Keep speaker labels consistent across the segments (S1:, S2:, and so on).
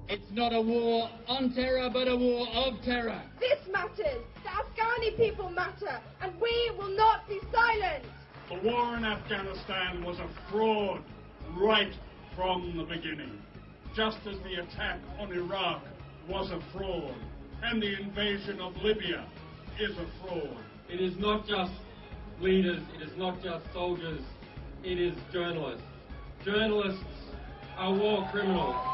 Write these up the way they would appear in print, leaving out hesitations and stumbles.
S1: It's not a war on terror, but a war of terror.
S2: This matters. The Afghani people matter, and we will not be silent.
S3: The war in Afghanistan was a fraud right from the beginning, just as the attack on Iraq was a fraud, and the invasion of Libya is a fraud.
S4: It is not just leaders, it is not just soldiers, it is journalists. Journalists are war criminals.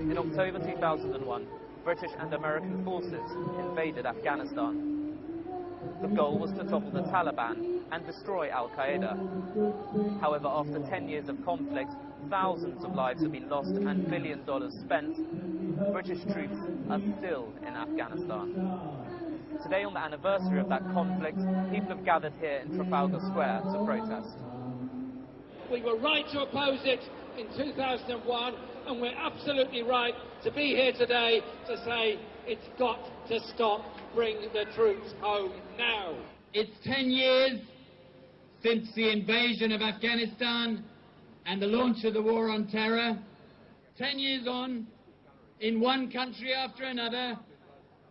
S5: In October 2001, British and American forces invaded Afghanistan. The goal was to topple the Taliban and destroy Al-Qaeda. However, after 10 years of conflict, thousands of lives have been lost and $1 billion spent. British troops are still in Afghanistan. Today, on the anniversary of that conflict, people have gathered here in Trafalgar Square to protest.
S6: We were right to oppose it in 2001, and we're absolutely right to be here today to say it's got to stop. Bring the troops home now.
S1: It's 10 years since the invasion of Afghanistan and the launch of the war on terror. 10 years on, in one country after another,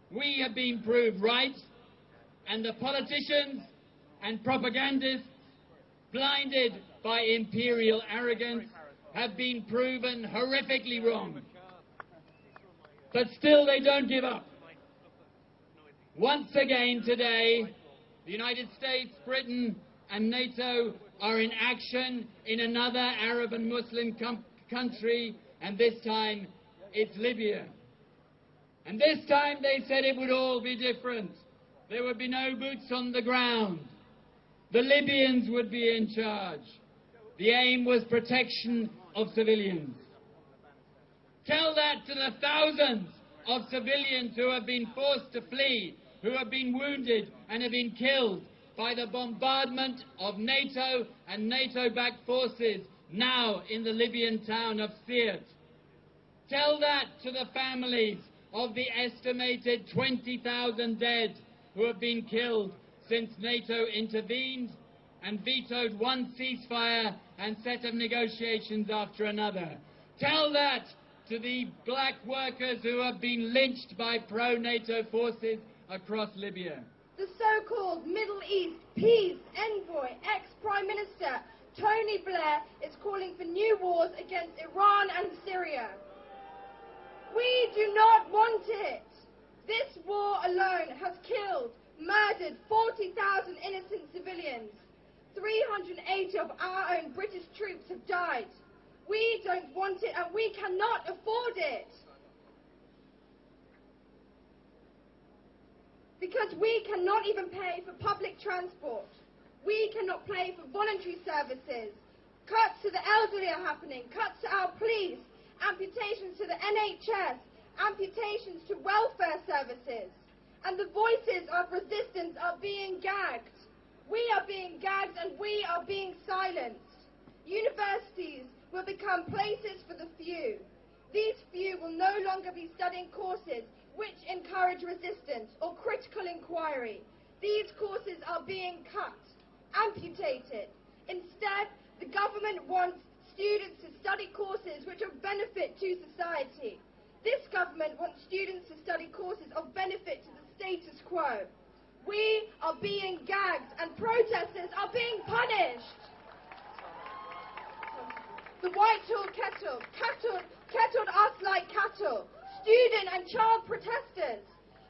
S1: we have been proved right, and the politicians and propagandists, blinded by imperial arrogance, have been proven horrifically wrong. But still they don't give up. Once again today, the United States, Britain and NATO are in action in another Arab and Muslim country, and this time it's Libya. And this time they said it would all be different. There would be no boots on the ground. The Libyans would be in charge. The aim was protection of civilians. Tell that to the thousands of civilians who have been forced to flee, who have been wounded and have been killed by the bombardment of NATO and NATO-backed forces now in the Libyan town of Sirte. Tell that to the families of the estimated 20,000 dead who have been killed since NATO intervened and vetoed one ceasefire and set of negotiations after another. Tell that to the black workers who have been lynched by pro-NATO forces across Libya.
S2: The so-called Middle East peace envoy, ex-Prime Minister Tony Blair, is calling for new wars against Iran and Syria. We do not want it. This war alone has killed, murdered 40,000 innocent civilians. 380 of our own British troops have died. We don't want it, and we cannot afford it. Because we cannot even pay for public transport. We cannot pay for voluntary services. Cuts to the elderly are happening, cuts to our police, amputations to the NHS, amputations to welfare services. And the voices of resistance are being gagged. We are being gagged and we are being silenced. Universities will become places for the few. These few will no longer be studying courses which encourage resistance or critical inquiry. These courses are being cut, amputated. Instead, the government wants students to study courses which are of benefit to society. This government wants students to study courses of benefit to the status quo. We are being gagged and protesters are being punished. The Whitehall kettled us like cattle, student and child protesters.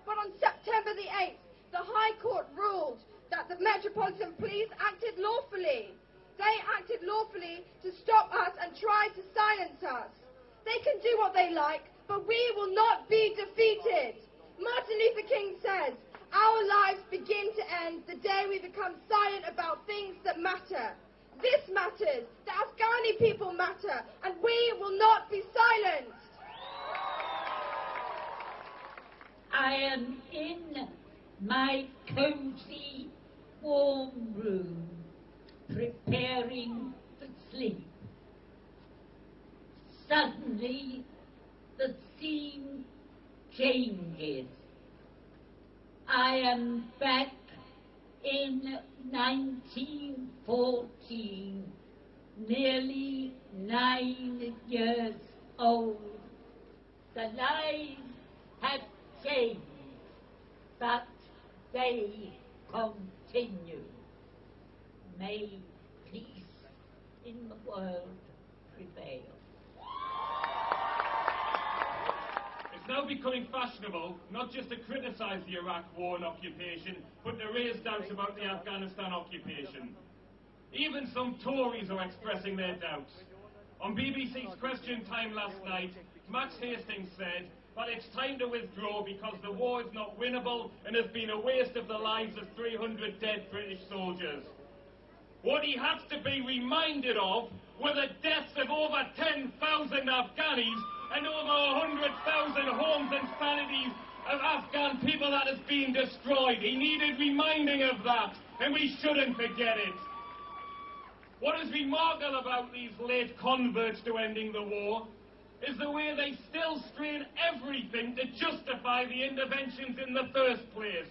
S2: But on September the 8th, the High Court ruled that the Metropolitan Police acted lawfully. They acted lawfully to stop us and try to silence us. They can do what they like, but we will not be defeated. Martin Luther King says, "Our lives begin to end the day we become silent about things that matter." This matters. The Afghani people matter, and we will not be silenced.
S7: I am in my cosy, warm room, preparing for sleep. Suddenly, the scene changes. I am back in 1914, nearly 9 years old. The lives have changed, but they continue. May peace in the world prevail.
S4: It's now becoming fashionable not just to criticise the Iraq war and occupation, but to raise doubts about the Afghanistan occupation. Even some Tories are expressing their doubts. On BBC's Question Time last night, Max Hastings said that it's time to withdraw because the war is not winnable and has been a waste of the lives of 300 dead British soldiers. What he has to be reminded of were the deaths of over 10,000 Afghanis and over 100,000 homes and sanities of Afghan people that has been destroyed. He needed reminding of that, and we shouldn't forget it. What is remarkable about these late converts to ending the war is the way they still strain everything to justify the interventions in the first place.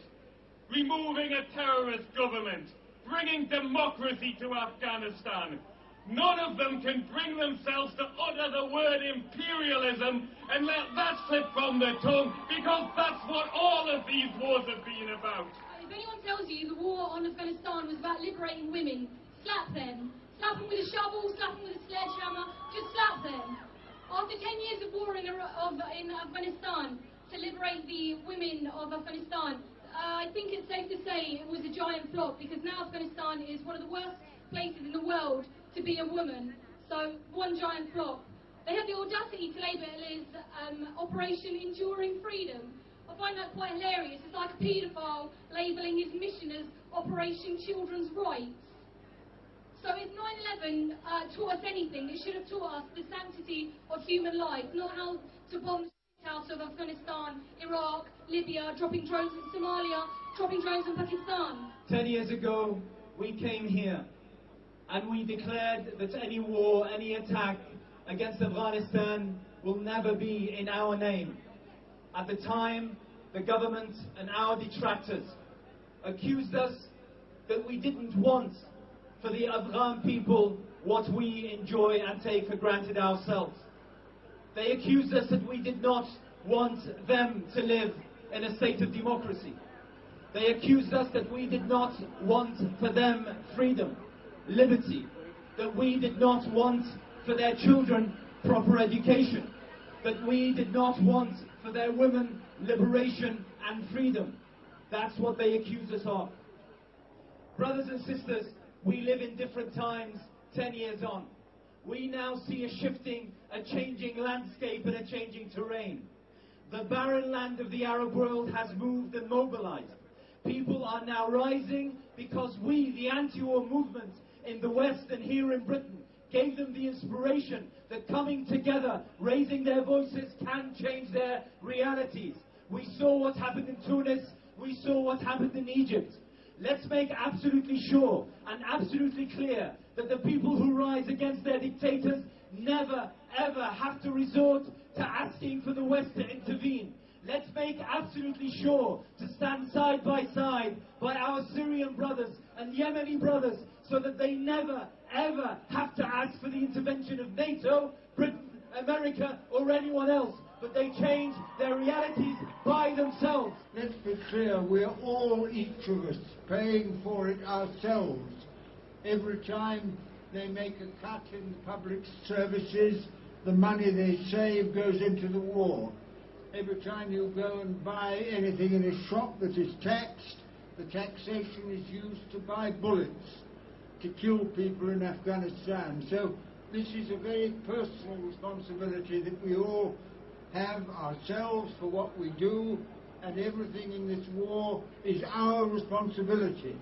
S4: Removing a terrorist government, bringing democracy to Afghanistan. None of them can bring themselves to utter the word imperialism and let that slip from their tongue, because that's what all of these wars have been about.
S8: If anyone tells you the war on Afghanistan was about liberating women, slap them. Slap them with a shovel, slap them with a sledgehammer, just slap them. After 10 years of war in Afghanistan to liberate the women of Afghanistan, I think it's safe to say it was a giant flop, because now Afghanistan is one of the worst places in the world to be a woman. So, one giant flop. They had the audacity to label it as Operation Enduring Freedom. I find that quite hilarious. It's like a paedophile labelling his mission as Operation Children's Rights. So if 9/11 taught us anything, it should have taught us the sanctity of human life, not how to bomb the house of Afghanistan, Iraq, Libya, dropping drones in Somalia, dropping drones in Pakistan.
S9: 10 years ago, we came here and we declared that any war, any attack against Afghanistan will never be in our name. At the time, the government and our detractors accused us that we didn't want for the Afghan people what we enjoy and take for granted ourselves. They accused us that we did not want them to live in a state of democracy. They accused us that we did not want for them freedom, liberty, that we did not want for their children proper education, that we did not want for their women liberation and freedom. That's what they accused us of. Brothers and sisters, we live in different times 10 years on. We now see a shifting, a changing landscape and a changing terrain. The barren land of the Arab world has moved and mobilized. People are now rising because we, the anti-war movement in the West and here in Britain, gave them the inspiration that coming together, raising their voices, can change their realities. We saw what happened in Tunis. We saw what happened in Egypt. Let's make absolutely sure and absolutely clear that the people who rise against their dictators never, ever have to resort to asking for the West to intervene. Let's make absolutely sure to stand side by our Syrian brothers and Yemeni brothers, so that they never, ever have to ask for the intervention of NATO, Britain, America, or anyone else, but they change their realities by themselves.
S10: Let's be clear, we're all, each of us, paying for it ourselves. Every time they make a cut in public services, the money they save goes into the war. Every time you go and buy anything in a shop that is taxed, the taxation is used to buy bullets to kill people in Afghanistan. So this is a very personal responsibility that we all have ourselves for what we do, and everything in this war is our responsibility.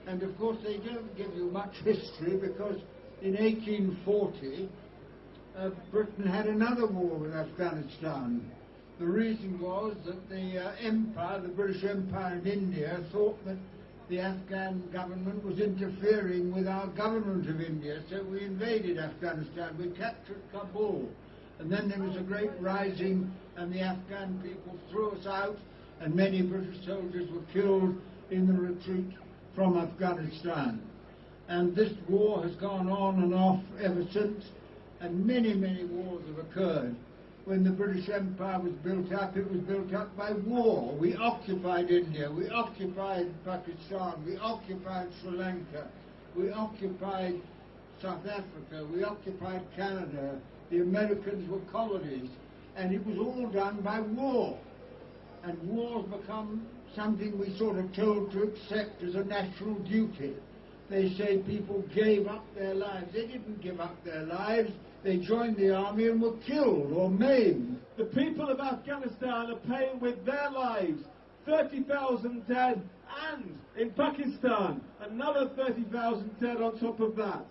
S10: And of course they don't give you much history, because in 1840 Britain had another war with Afghanistan. The reason was that the British Empire in India, thought that the Afghan government was interfering with our government of India, so we invaded Afghanistan. We captured Kabul, and then there was a great rising, and the Afghan people threw us out, and many British soldiers were killed in the retreat from Afghanistan. And this war has gone on and off ever since, and many, many wars have occurred. When the British Empire was built up, it was built up by war. We occupied India, we occupied Pakistan, we occupied Sri Lanka, we occupied South Africa, we occupied Canada. The Americans were colonies, and it was all done by war. And war's become something we sort of told to accept as a national duty. They say people gave up their lives. They didn't give up their lives. They joined the army and were killed or maimed.
S9: The people of Afghanistan are paying with their lives. 30,000 dead, and in Pakistan, another 30,000 dead on top of that.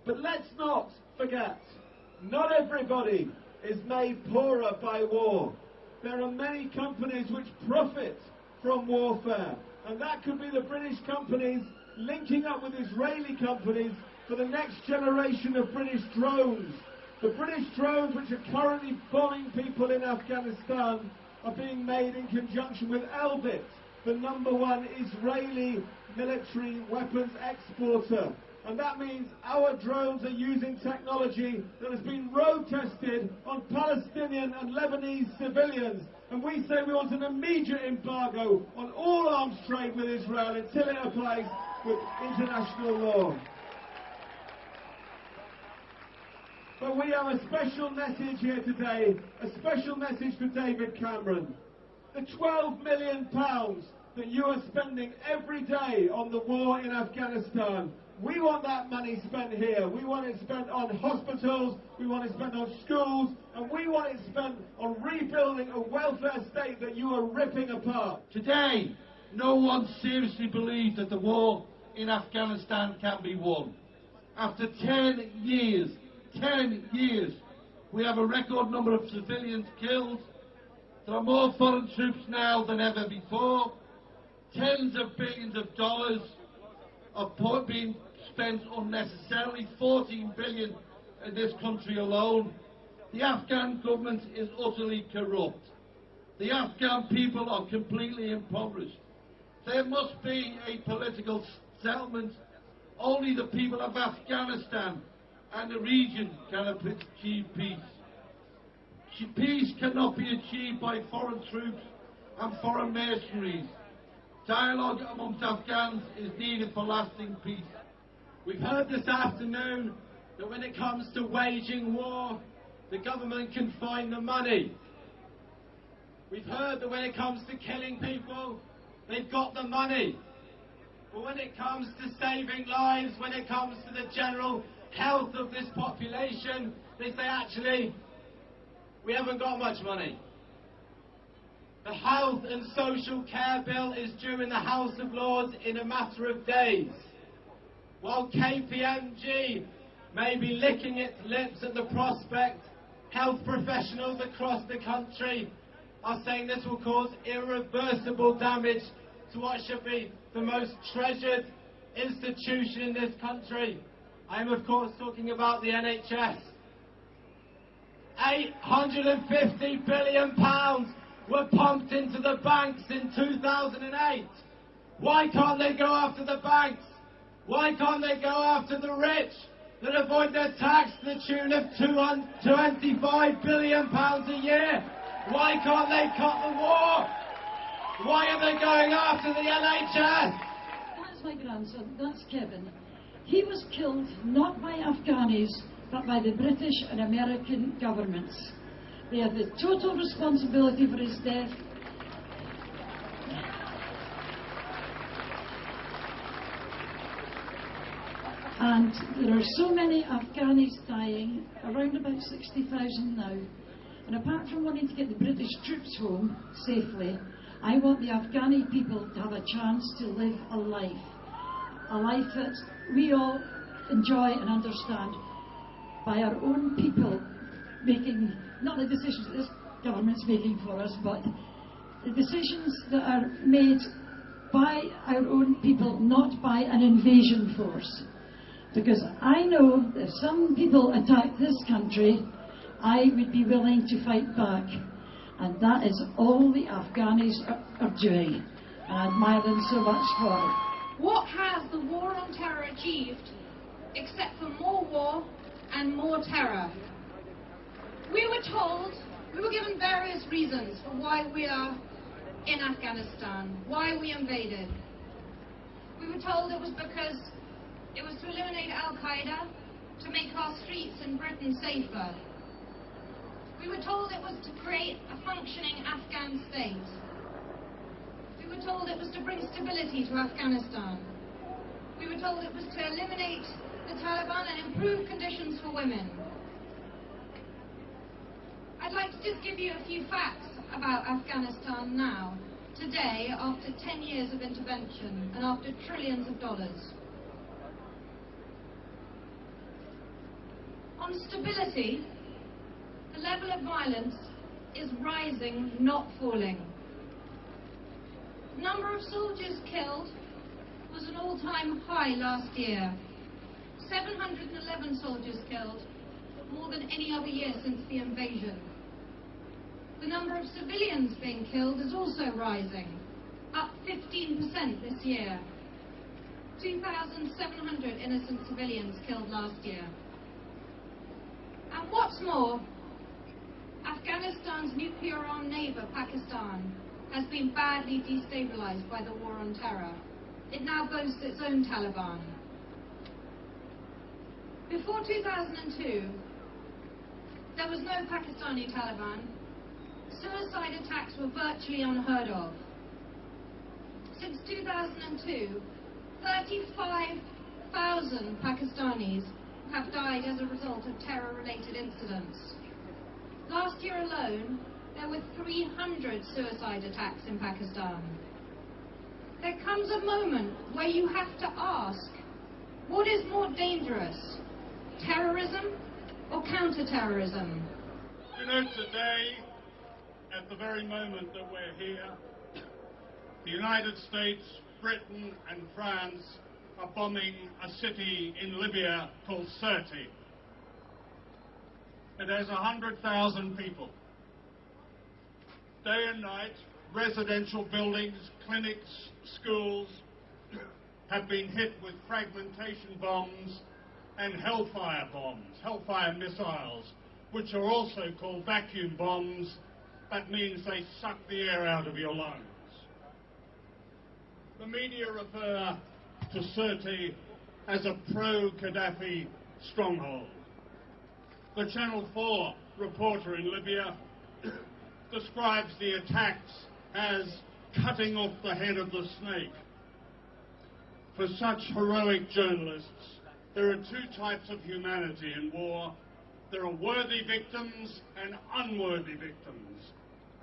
S9: But let's not forget, not everybody is made poorer by war. There are many companies which profit from warfare, and that could be the British companies linking up with Israeli companies for the next generation of British drones. The British drones which are currently bombing people in Afghanistan are being made in conjunction with Elbit, the #1 Israeli military weapons exporter. And that means our drones are using technology that has been road tested on Palestinian and Lebanese civilians. And we say we want an immediate embargo on all arms trade with Israel until it applies with international law. But we have a special message here today, a special message for David Cameron. The £12 million that you are spending every day on the war in Afghanistan, we want that money spent here. We want it spent on hospitals, we want it spent on schools, and we want it spent on rebuilding a welfare state that you are ripping apart.
S11: Today, no one seriously believes that the war in Afghanistan can be won. After 10 years, we have a record number of civilians killed. There are more foreign troops now than ever before. Tens of billions of dollars are being spent unnecessarily, 14 billion in this country alone. The Afghan government is utterly corrupt. The Afghan people are completely impoverished. There must be a political settlement. Only the people of Afghanistan and the region can achieve peace. Peace cannot be achieved by foreign troops and foreign mercenaries. Dialogue amongst Afghans is needed for lasting peace.
S12: We've heard this afternoon that when it comes to waging war, the government can find the money. We've heard that when it comes to killing people, they've got the money. But when it comes to saving lives, when it comes to the general health of this population, they say, actually, we haven't got much money. The Health and Social Care Bill is due in the House of Lords in a matter of days. While KPMG may be licking its lips at the prospect, health professionals across the country are saying this will cause irreversible damage to what should be the most treasured institution in this country. I am, of course, talking about the NHS. £850 billion were pumped into the banks in 2008. Why can't they go after the banks? Why can't they go after the rich that avoid their tax to the tune of £25 billion a year? Why can't they cut the war? Why are they going after the NHS?
S13: That's my grandson, that's Kevin. He was killed not by Afghanis, but by the British and American governments. They have the total responsibility for his death. And there are so many Afghanis dying, around about 60,000 now. And apart from wanting to get the British troops home safely, I want the Afghani people to have a chance to live a life. a life that we all enjoy and understand by our own people making, not the decisions that this government's making for us, but the decisions that are made by our own people, not by an invasion force. Because I know that if some people attack this country, I would be willing to fight back. And that is all the Afghanis are doing. And I admire them so much for it.
S8: What has the war on terror achieved except for more war and more terror? We were given various reasons for why we are in Afghanistan, why we invaded. We were told it was because it was to eliminate Al-Qaeda, to make our streets in Britain safer. We were told it was to create a functioning Afghan state. We were told it was to bring stability to Afghanistan. We were told it was to eliminate the Taliban and improve conditions for women. I'd like to just give you a few facts about Afghanistan now, today, after 10 years of intervention and after trillions of dollars. On stability, the level of violence is rising, not falling. The number of soldiers killed was an all-time high last year. 711 soldiers killed, more than any other year since the invasion. The number of civilians being killed is also rising, up 15% this year. 2,700 innocent civilians killed last year. And what's more, Afghanistan's nuclear-armed neighbour, Pakistan, has been badly destabilised by the war on terror. It now boasts its own Taliban. Before 2002, there was no Pakistani Taliban. Suicide attacks were virtually unheard of. Since 2002, 35,000 Pakistanis have died as a result of terror-related incidents. Last year alone, there were 300 suicide attacks in Pakistan. There comes a moment where you have to ask, what is more dangerous, terrorism or counter-terrorism?
S3: You know, today, at the very moment that we're here, the United States, Britain and France are bombing a city in Libya called Sirte. It has 100,000 people. Day and night, residential buildings, clinics, schools have been hit with fragmentation bombs and hellfire bombs, hellfire missiles, which are also called vacuum bombs. That means they suck the air out of your lungs. The media refer to Sirte as a pro-Gaddafi stronghold. The Channel 4 reporter in Libya describes the attacks as cutting off the head of the snake. For such heroic journalists, there are two types of humanity in war. There are worthy victims and unworthy victims.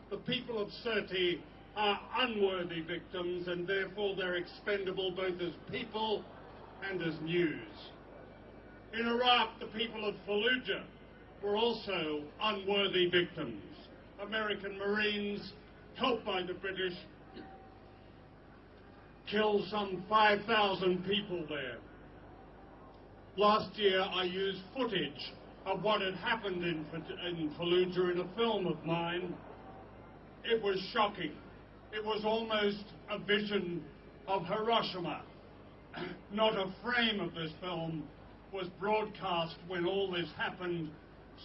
S3: The people of Sirte are unworthy victims, and therefore they're expendable both as people and as news. In Iraq, the people of Fallujah were also unworthy victims. American Marines, helped by the British, killed some 5,000 people there. Last year, I used footage of what had happened in Fallujah in a film of mine. It was shocking. It was almost a vision of Hiroshima. Not a frame of this film was broadcast when all this happened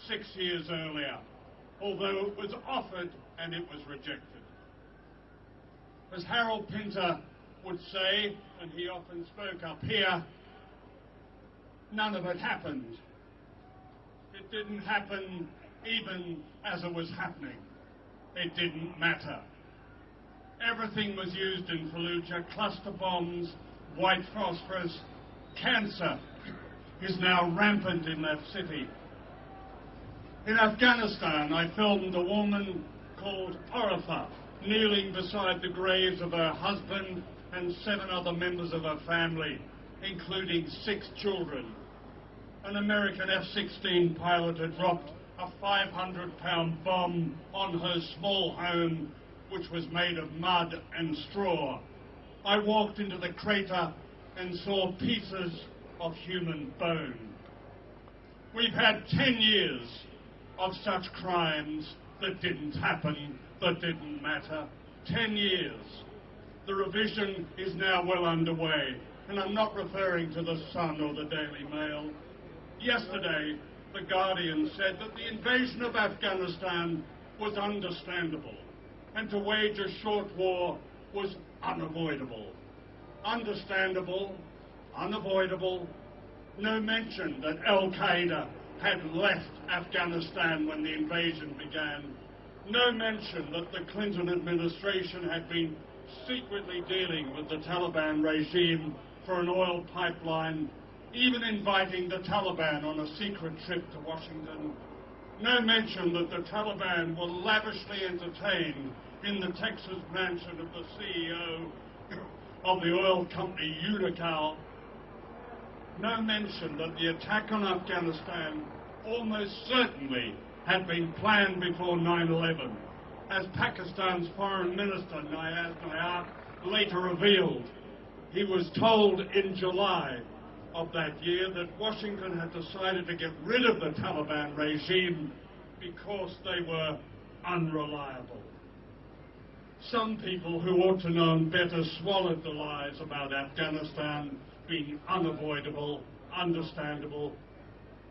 S3: 6 years earlier, although it was offered and it was rejected. As Harold Pinter would say, and he often spoke up here, none of it happened. It didn't happen even as it was happening. It didn't matter. Everything was used in Fallujah: cluster bombs, white phosphorus. Cancer is now rampant in that city. In Afghanistan, I filmed a woman called Oratha kneeling beside the graves of her husband and 7 other members of her family including 6 children. An American F-16 pilot had dropped a 500-pound bomb on her small home, which was made of mud and straw. I walked into the crater and saw pieces of human bone. We've had 10 years of such crimes that didn't happen, that didn't matter. 10 years. The revision is now well underway, and I'm not referring to the Sun or the Daily Mail. Yesterday, The Guardian said that the invasion of Afghanistan was understandable, and to wage a short war was unavoidable. Understandable, unavoidable, no mention that Al-Qaeda had left Afghanistan when the invasion began. No mention that the Clinton administration had been secretly dealing with the Taliban regime for an oil pipeline, even inviting the Taliban on a secret trip to Washington. No mention that the Taliban were lavishly entertained in the Texas mansion of the CEO of the oil company Unocal. No mention that the attack on Afghanistan almost certainly had been planned before 9/11, as Pakistan's Foreign Minister Nayaz Nayar later revealed. He was told in July of that year that Washington had decided to get rid of the Taliban regime because they were unreliable. Some people who ought to know better swallowed the lies about Afghanistan being unavoidable, understandable.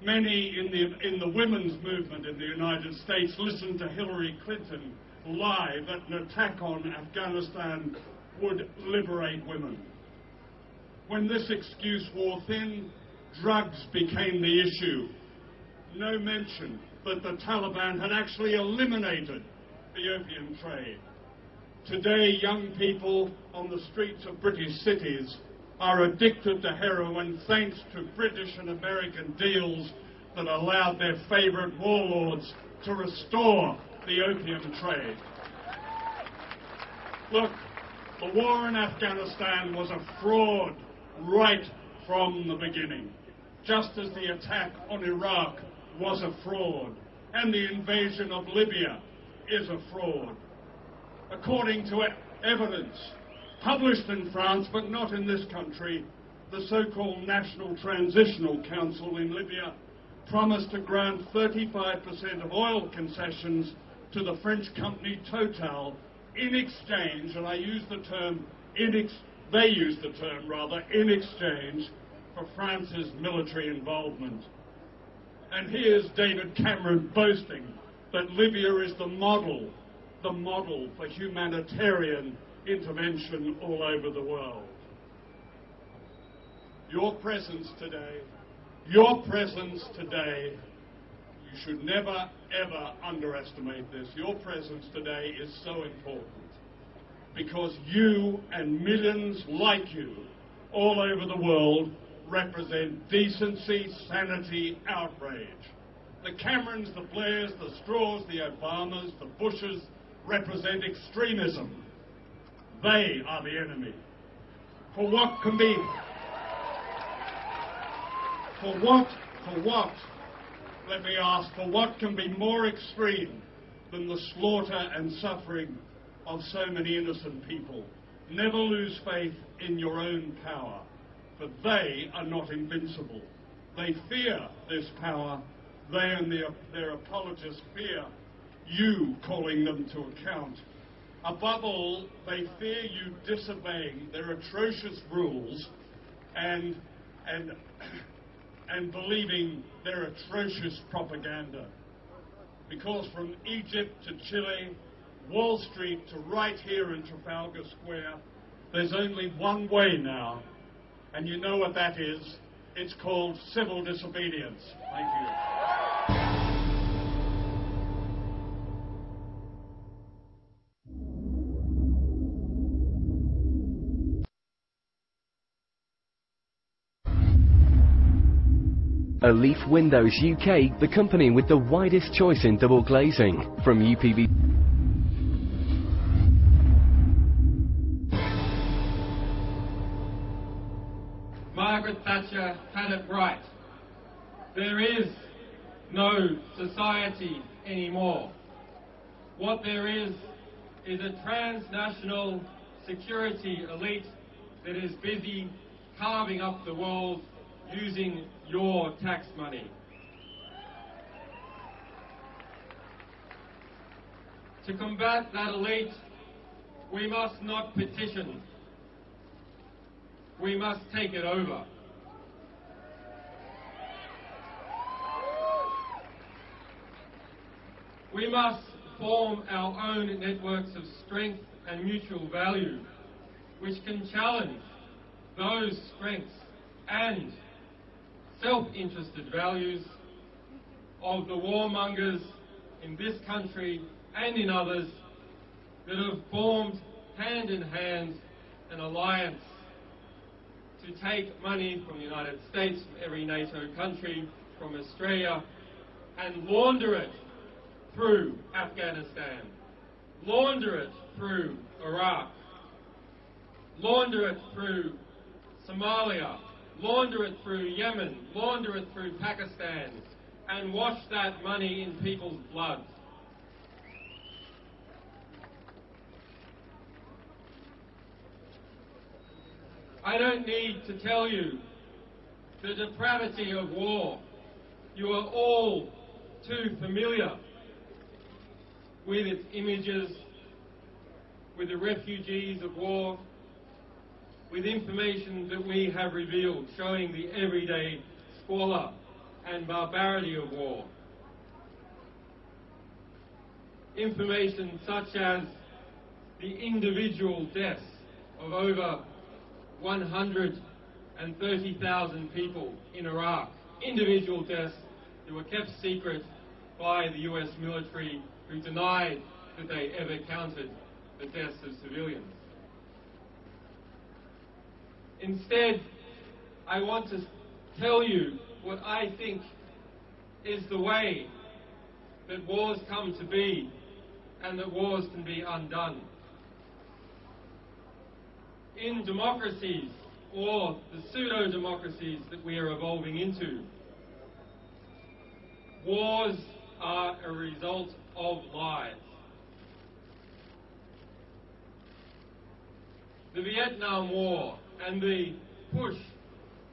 S3: Many in the women's movement in the United States listened to Hillary Clinton lie that an attack on Afghanistan would liberate women. When this excuse wore thin, drugs became the issue. No mention that the Taliban had actually eliminated the opium trade. Today, young people on the streets of British cities are addicted to heroin thanks to British and American deals that allowed their favourite warlords to restore the opium trade. Look, the war in Afghanistan was a fraud right from the beginning, just as the attack on Iraq was a fraud, and the invasion of Libya is a fraud. According to evidence published in France, but not in this country, the so-called National Transitional Council in Libya promised to grant 35% of oil concessions to the French company Total in exchange, and I use the term they used the term rather, in exchange for France's military involvement. And here's David Cameron boasting that Libya is the model for humanitarian intervention all over the world. Your presence today, you should never, ever underestimate this. Your presence today is so important because you and millions like you all over the world represent decency, sanity, outrage. The Camerons, the Blairs, the Straws, the Obamas, the Bushes represent extremism. They are the enemy. For what, let me ask, for what can be more extreme than the slaughter and suffering of so many innocent people? Never lose faith in your own power, for they are not invincible. They fear this power. They and their apologists fear you calling them to account. Above all, they fear you disobeying their atrocious rules and believing their atrocious propaganda. Because from Egypt to Chile, Wall Street to right here in Trafalgar Square, there's only one way now. And you know what that is? It's called civil disobedience. Thank you.
S14: Leaf Windows UK, the company with the widest choice in double glazing, from UPV.
S15: Margaret Thatcher had it right. There is no society anymore. What there is a transnational security elite that is busy carving up the world using your tax money. To combat that elite, we must not petition. We must take it over. We must form our own networks of strength and mutual value, which can challenge those strengths and self-interested values of the warmongers in this country and in others that have formed hand in hand an alliance to take money from the United States, from every NATO country, from Australia, and launder it through Afghanistan, launder it through Iraq, launder it through Somalia, launder it through Yemen, launder it through Pakistan, and wash that money in people's blood. I don't need to tell you the depravity of war. You are all too familiar with its images, with the refugees of war, with information that we have revealed showing the everyday squalor and barbarity of war. Information such as the individual deaths of over 130,000 people in Iraq, individual deaths that were kept secret by the US military, who denied that they ever counted the deaths of civilians. Instead, I want to tell you what I think is the way that wars come to be and that wars can be undone. In democracies, or the pseudo-democracies that we are evolving into, wars are a result of lies. The Vietnam War and the push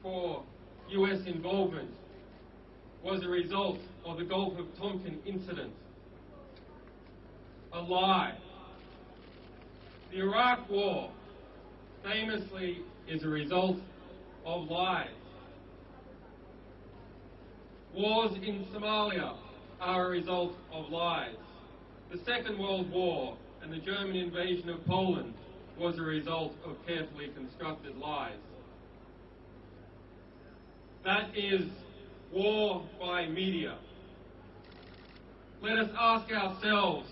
S15: for US involvement was a result of the Gulf of Tonkin incident. A lie. The Iraq War famously is a result of lies. Wars in Somalia are a result of lies. The Second World War and the German invasion of Poland was a result of carefully constructed lies. That is war by media. Let us ask ourselves,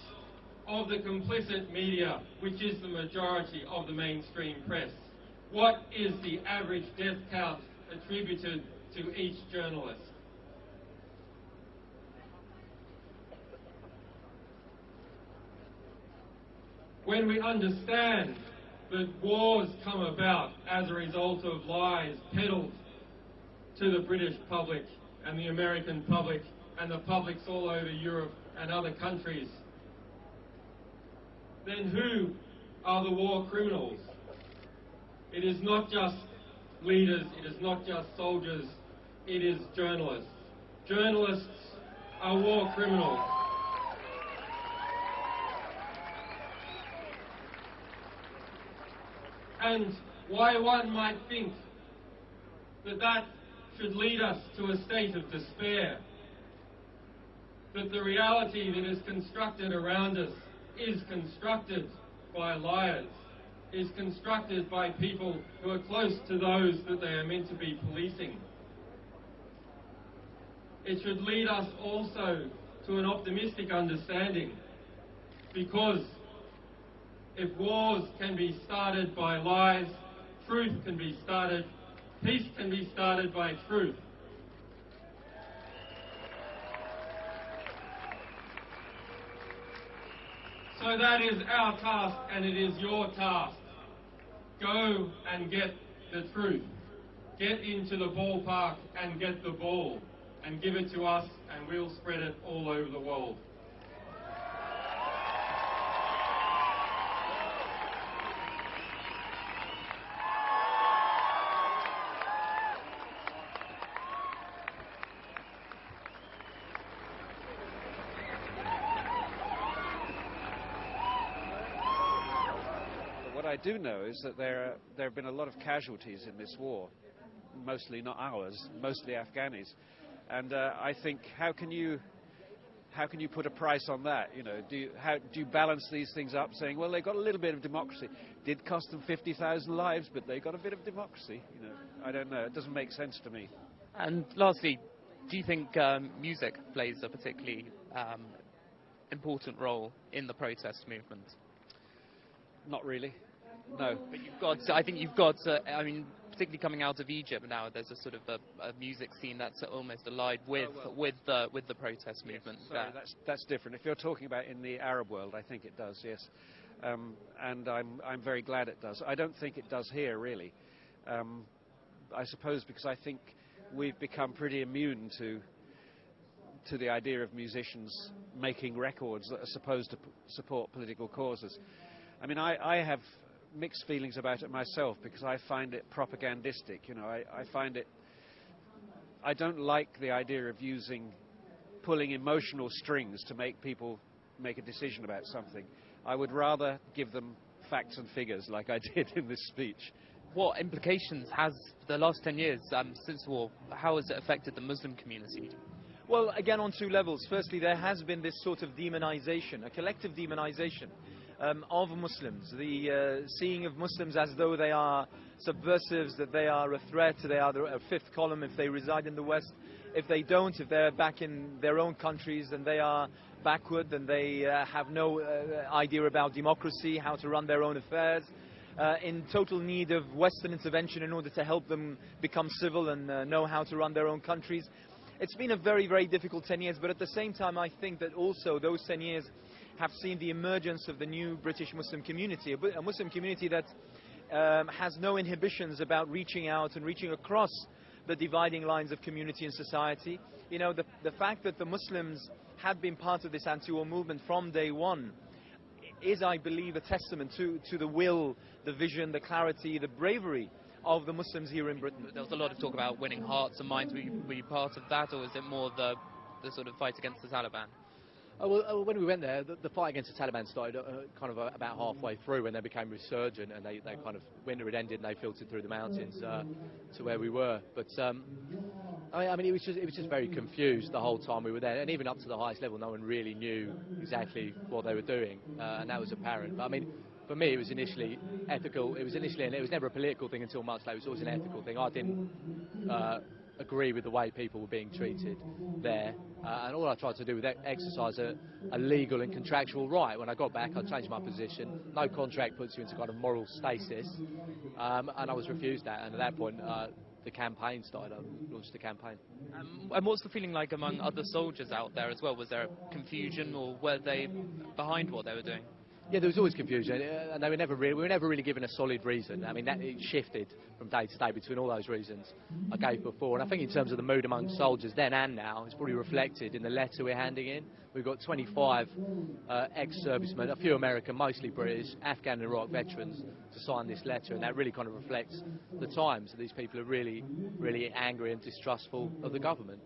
S15: of the complicit media, which is the majority of the mainstream press, what is the average death count attributed to each journalist? When we understand that wars come about as a result of lies peddled to the British public and the American public and the publics all over Europe and other countries, then who are the war criminals? It is not just leaders, it is not just soldiers, it is journalists. Journalists are war criminals. And why one might think that that should lead us to a state of despair, that the reality that is constructed around us is constructed by liars, is constructed by people who are close to those that they are meant to be policing. It should lead us also to an optimistic understanding, because if wars can be started by lies, truth can be started, peace can be started by truth. So that is our task, and it is your task. Go and get the truth. get into the ballpark and get the ball, and give it to us, and we'll spread it all over the world.
S16: What I do know is that there have been a lot of casualties in this war, mostly not ours, mostly Afghanis, and I think how can you put a price on that? You know, do you balance these things up, saying, well, they got a little bit of democracy, did cost them 50,000 lives, but they got a bit of democracy? You know, I don't know. It doesn't make sense to me.
S5: And lastly, do you think music plays a particularly important role in the protest movement?
S16: Not really. No.
S5: But you've got, I think you've got, I mean, particularly coming out of Egypt now, there's a sort of a music scene that's almost allied with the protest movement.
S16: Sorry, that's different. If you're talking about in the Arab world, I think it does, yes. And I'm very glad it does. I don't think it does here, really. I suppose because I think we've become pretty immune to the idea of musicians making records that are supposed to support political causes. I mean, I have mixed feelings about it myself because I find it propagandistic. You know, I find it. I don't like the idea of pulling emotional strings to make people make a decision about something. I would rather give them facts and figures, like I did in this speech.
S5: What implications has the last 10 years since the war? How has it affected the Muslim community?
S17: Well, again, on two levels. Firstly, there has been this sort of demonization, a collective demonization of Muslims, the seeing of Muslims as though they are subversives, that they are a threat, they are a fifth column if they reside in the West. If they don't, if they're back in their own countries, then they are backward, and they have no idea about democracy, how to run their own affairs, in total need of Western intervention in order to help them become civil and know how to run their own countries. It's been a very, very difficult 10 years, but at the same time I think that also those 10 years have seen the emergence of the new British Muslim community, a Muslim community that has no inhibitions about reaching out and reaching across the dividing lines of community and society. You know, the fact that the Muslims have been part of this anti-war movement from day one is, I believe, a testament to the will, the vision, the clarity, the bravery of the Muslims here in Britain.
S5: There was a lot of talk about winning hearts and minds. Were you part of that, or is it more the sort of fight against the Taliban?
S18: Well, when we went there, the fight against the Taliban started kind of about halfway through, when they became resurgent, and they kind of, winter had ended and they filtered through the mountains to where we were. But I mean, it was just very confused the whole time we were there, and even up to the highest level, no one really knew exactly what they were doing, and that was apparent. But I mean, for me, it was initially ethical. It was never a political thing until much later. It was always an ethical thing. I didn't agree with the way people were being treated there, and all I tried to do was exercise a legal and contractual right. When I got back, I changed my position. No contract puts you into kind of moral stasis, and I was refused that, and at that point the campaign started. I launched the campaign.
S5: And what's the feeling like among other soldiers out there as well? Was there confusion, or were they behind what they were doing?
S18: Yeah, there was always confusion, and we were never really given a solid reason. I mean, it shifted from day to day between all those reasons I gave before. And I think in terms of the mood among soldiers then and now, it's probably reflected in the letter we're handing in. We've got 25 ex-servicemen, a few American, mostly British, Afghan and Iraq veterans to sign this letter, and that really kind of reflects the times that these people are really, really angry and distrustful of the government.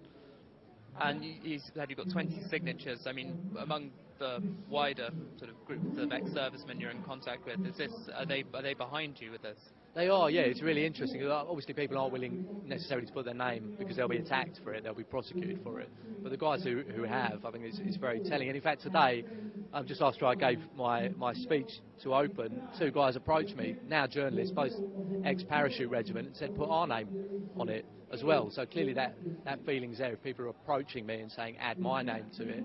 S5: And you said you've got 20 signatures. I mean, among the wider sort of group of ex-servicemen you're in contact with, are they behind you with this?
S18: They are, yeah. It's really interesting. Obviously, people aren't willing necessarily to put their name because they'll be attacked for it, they'll be prosecuted for it. But the guys who have, I think it's very telling. And in fact, today, just after I gave my speech to open, two guys approached me, now journalists, both ex-parachute regiment, and said, put our name on it as well. So clearly that feeling's there. If people are approaching me and saying, add my name to it.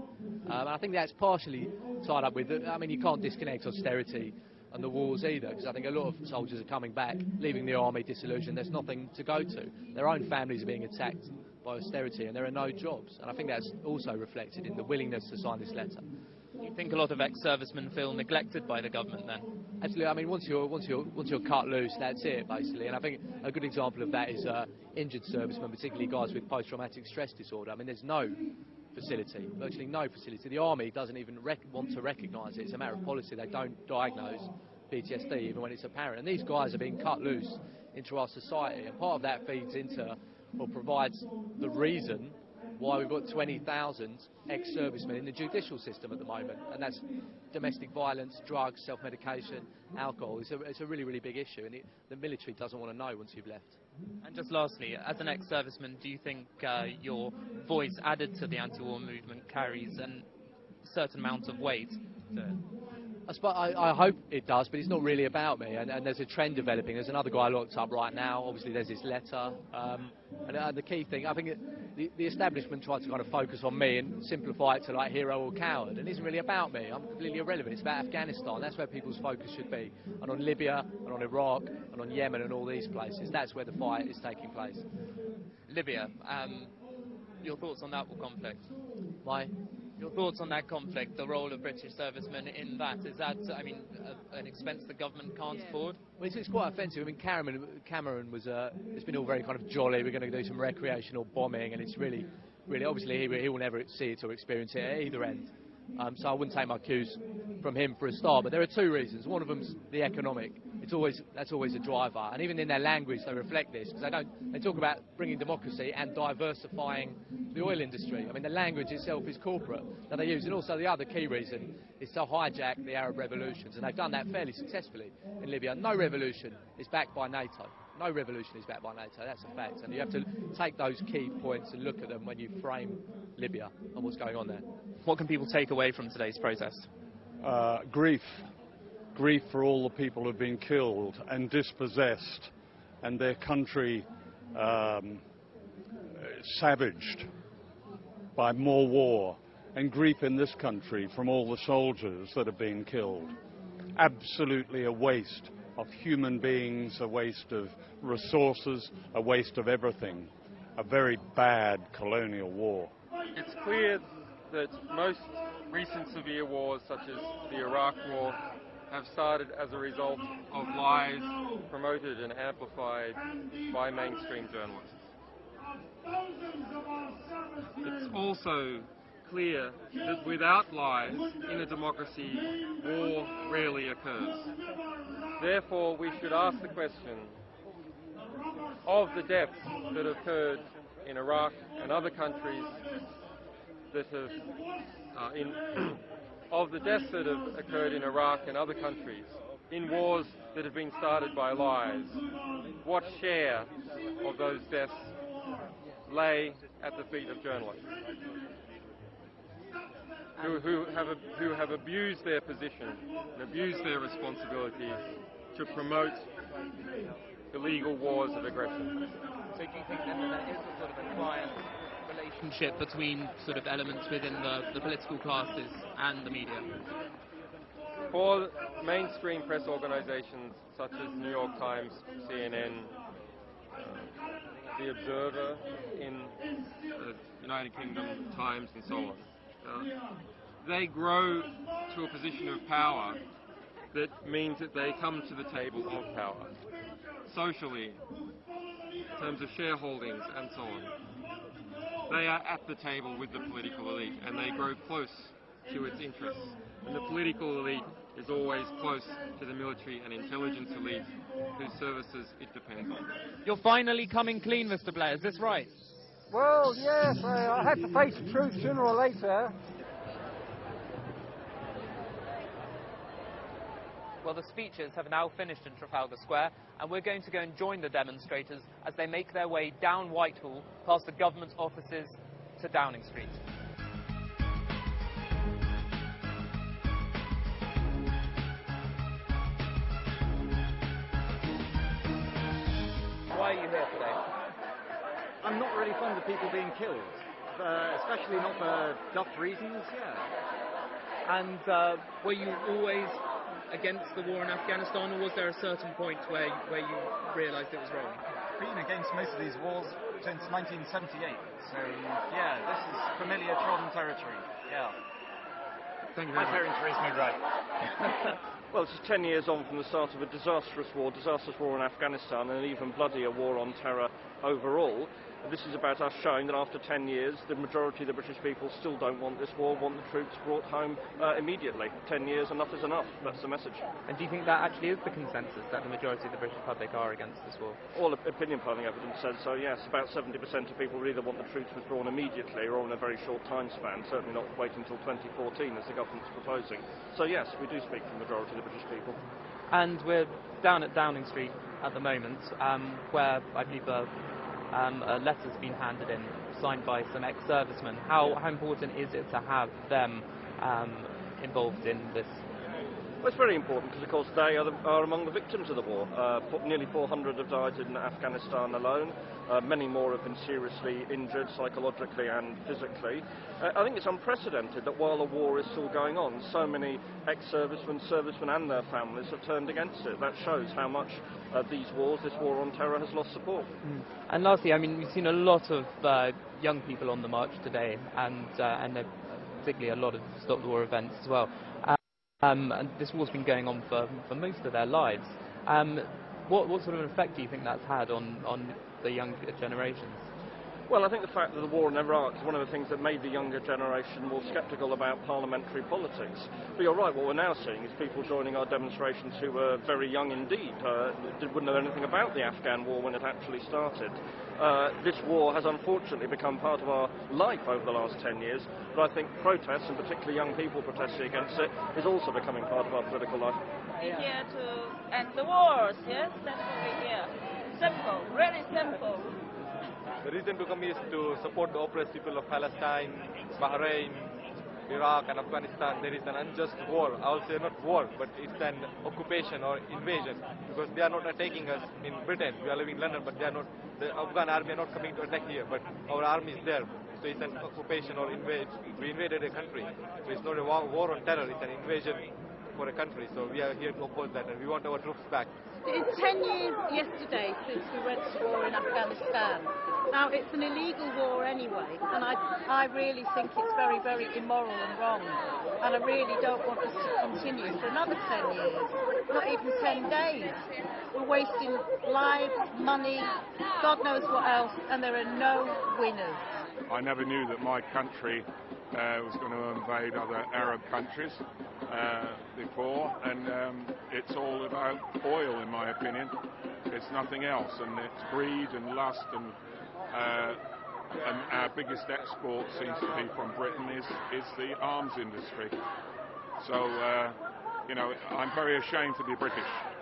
S18: And I think that's partially tied up with, I mean, you can't disconnect austerity and the wars either, because I think a lot of soldiers are coming back, leaving the army disillusioned. There's nothing to go to. Their own families are being attacked by austerity, and there are no jobs. And I think that's also reflected in the willingness to sign this letter.
S5: think a lot of ex-servicemen feel neglected by the government then?
S18: Absolutely. I mean, once you're cut loose, that's it basically. And I think a good example of that is injured servicemen, particularly guys with post-traumatic stress disorder. I mean, there's no facility, virtually no facility. The army doesn't even want to recognise it. It's a matter of policy. They don't diagnose PTSD even when it's apparent. And these guys are being cut loose into our society, and part of that feeds into or provides the reason why we've got 20,000 ex-servicemen in the judicial system at the moment, and that's domestic violence, drugs, self-medication, alcohol. It's a really, really big issue, and the military doesn't want to know once you've left.
S5: And just lastly, as an ex-serviceman, do you think your voice added to the anti-war movement carries a certain amount of weight?
S18: I hope it does, but it's not really about me, and there's a trend developing. There's another guy locked up right now. Obviously there's this letter, and the key thing, I think the establishment tried to kind of focus on me and simplify it to like hero or coward, and it isn't really about me. I'm completely irrelevant. It's about Afghanistan. That's where people's focus should be, and on Libya, and on Iraq, and on Yemen, and all these places. That's where the fight is taking place.
S5: Libya, your thoughts on that conflict? Your thoughts on that conflict, the role of British servicemen in that, is that, I mean, an expense the government can't afford?
S18: Well, it's quite offensive. I mean, Cameron was, it's been all very kind of jolly. We're going to do some recreational bombing, and it's really, obviously he will never see it or experience it at either end. So I wouldn't take my cues from him for a start, but there are two reasons. One of them's the economic. That's always a driver, and even in their language they reflect this, because they talk about bringing democracy and diversifying the oil industry. I mean, the language itself is corporate that they use, and also the other key reason is to hijack the Arab revolutions, and they've done that fairly successfully in Libya. No revolution is backed by NATO. No revolution is backed by NATO, that's a fact, and you have to take those key points and look at them when you frame Libya and what's going on there.
S5: What can people take away from today's protest?
S19: Grief for all the people who've been killed and dispossessed, and their country savaged by more war, and grief in this country from all the soldiers that have been killed. Absolutely a waste of human beings, a waste of resources, a waste of everything. A very bad colonial war.
S15: It's clear that most recent severe wars, such as the Iraq War, have started as a result of lies promoted and amplified by mainstream journalists. It's also clear that without lies in a democracy, war rarely occurs. Therefore, we should ask the question of the deaths that occurred in Iraq and other countries that have of the deaths that have occurred in Iraq and other countries in wars that have been started by lies. What share of those deaths lay at the feet of journalists who have abused their position and abused their responsibilities to promote illegal wars of aggression?
S5: So do you think then that there is a sort of a client relationship between sort of elements within the political classes and the media?
S15: For mainstream press organizations such as New York Times, CNN, The Observer in the United Kingdom, Times and so on, they grow to a position of power that means that they come to the table of power, socially, in terms of shareholdings and so on. They are at the table with the political elite, and they grow close to its interests. And the political elite is always close to the military and intelligence elite whose services it depends on.
S5: You're finally coming clean, Mr. Blair, is this right?
S20: Well, yes, I have to face the truth sooner or later.
S5: Well, the speeches have now finished in Trafalgar Square, and we're going to go and join the demonstrators as they make their way down Whitehall, past the government offices to Downing Street. Why are you here today?
S20: I'm not really fond of people being killed, especially not for duff reasons, yeah.
S5: And were you always against the war in Afghanistan, or was there a certain point where you realised it was wrong?
S20: Been against most of these wars since 1978, so yeah, this is familiar trodden territory, yeah. Thank you very much. My parents raised me right.
S21: Well, this is 10 years on from the start of a disastrous war in Afghanistan, and an even bloodier war on terror overall. This is about us showing that after 10 years, the majority of the British people still don't want this war, want the troops brought home immediately. 10 years, enough is enough. That's the message.
S5: And do you think that actually is the consensus, that the majority of the British public are against this war?
S21: All opinion polling evidence says so, yes. About 70% of people either want the troops withdrawn immediately or in a very short time span, certainly not wait until 2014 as the government's proposing. So yes, we do speak for the majority of the British people.
S5: And we're down at Downing Street at the moment, where I believe a letter's been handed in, signed by some ex-servicemen. How important is it to have them involved in this?
S21: Well, it's very important because, of course, they are among the victims of the war. Nearly 400 have died in Afghanistan alone. Many more have been seriously injured psychologically and physically. I think it's unprecedented that while the war is still going on, so many ex-servicemen, servicemen and their families have turned against it. That shows how much this war on terror has lost support.
S5: And lastly, I mean, we've seen a lot of young people on the march today, and particularly a lot of Stop the War events as well. And this war's been going on for most of their lives. What sort of an effect do you think that's had on the younger generations?
S21: Well, I think the fact that the war in Iraq is one of the things that made the younger generation more sceptical about parliamentary politics. But you're right, what we're now seeing is people joining our demonstrations who were very young indeed, wouldn't know anything about the Afghan war when it actually started. This war has unfortunately become part of our life over the last 10 years, but I think protests, and particularly young people protesting against it, is also becoming part of our political life.
S22: We're here to end the wars, yes? That's what we're here. Simple, really simple.
S23: The reason to come is to support the oppressed people of Palestine, Bahrain, Iraq and Afghanistan. There is an unjust war. I will say not war, but it's an occupation or invasion, because they are not attacking us in Britain. We are living in London, but they are not. The Afghan army are not coming to attack here, but our army is there. So it's an occupation or invasion. We invaded a country. So it's not a war on terror, it's an invasion for a country. So we are here to oppose that, and we want our troops back.
S24: It's 10 years yesterday since we went to war in Afghanistan. Now, it's an illegal war anyway, and I really think it's very, very immoral and wrong. And I really don't want this to continue for another 10 years, not even 10 days. We're wasting lives, money, God knows what else, and there are no winners.
S25: I never knew that my country was going to invade other Arab countries before, and it's all about oil, in my opinion. It's nothing else, and it's greed and lust, and our biggest export seems to be from Britain is the arms industry. So, you know, I'm very ashamed to be British.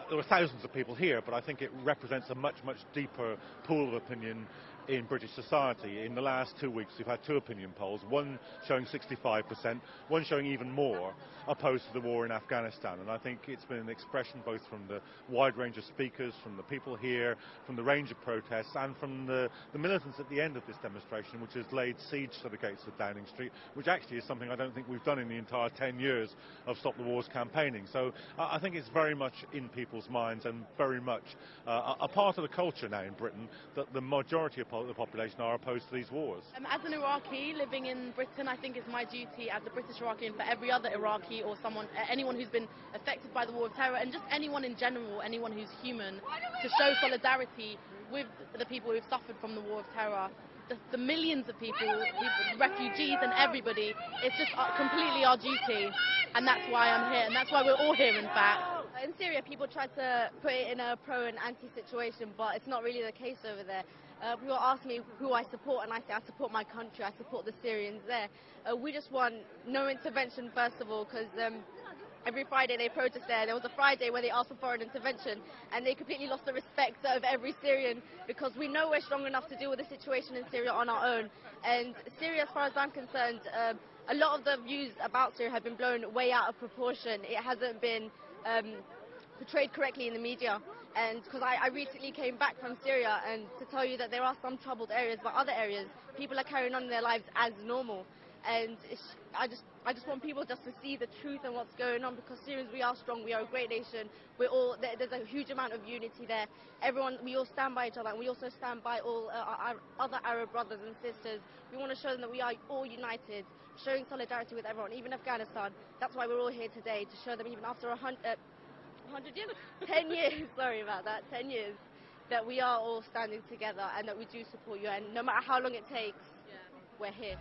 S26: There were thousands of people here, but I think it represents a much, much deeper pool of opinion in British society. In the last 2 weeks we've had two opinion polls, one showing 65%, one showing even more opposed to the war in Afghanistan, and I think it's been an expression both from the wide range of speakers, from the people here, from the range of protests, and from the militants at the end of this demonstration, which has laid siege to the gates of Downing Street, which actually is something I don't think we've done in the entire 10 years of Stop the War's campaigning. So I think it's very much in people's minds, and very much a part of the culture now in Britain, that the majority of the population are opposed to these wars.
S27: As an Iraqi living in Britain, I think it's my duty as a British Iraqi, and for every other Iraqi or anyone who's been affected by the war of terror, and just anyone in general, anyone who's human, to show solidarity with the people who've suffered from the war of terror. The millions of people, refugees and everybody, it's just completely our duty, and that's why I'm here, and that's why we're all here, in fact.
S2: In Syria, people try to put it in a pro and anti situation, but it's not really the case over there. People ask me who I support, and I say I support my country, I support the Syrians there. We just want no intervention, first of all, because every Friday they protest there. There was a Friday where they asked for foreign intervention, and they completely lost the respect of every Syrian, because we know we're strong enough to deal with the situation in Syria on our own. And Syria, as far as I'm concerned, a lot of the views about Syria have been blown way out of proportion. It hasn't been portrayed correctly in the media. And because I recently came back from Syria, and to tell you that there are some troubled areas, but other areas, people are carrying on their lives as normal.
S27: and I just want people just to see the truth and what's going on, because Syrians, we are strong, we are a great nation, there's a huge amount of unity there. We all stand by each other, and we also stand by all our other Arab brothers and sisters. We want to show them that we are all united, showing solidarity with everyone, even Afghanistan. That's why we're all here today, to show them even after 100 years, 10 years, sorry about that, 10 years, that we are all standing together and that we do support you, and no matter how long it takes, we're here.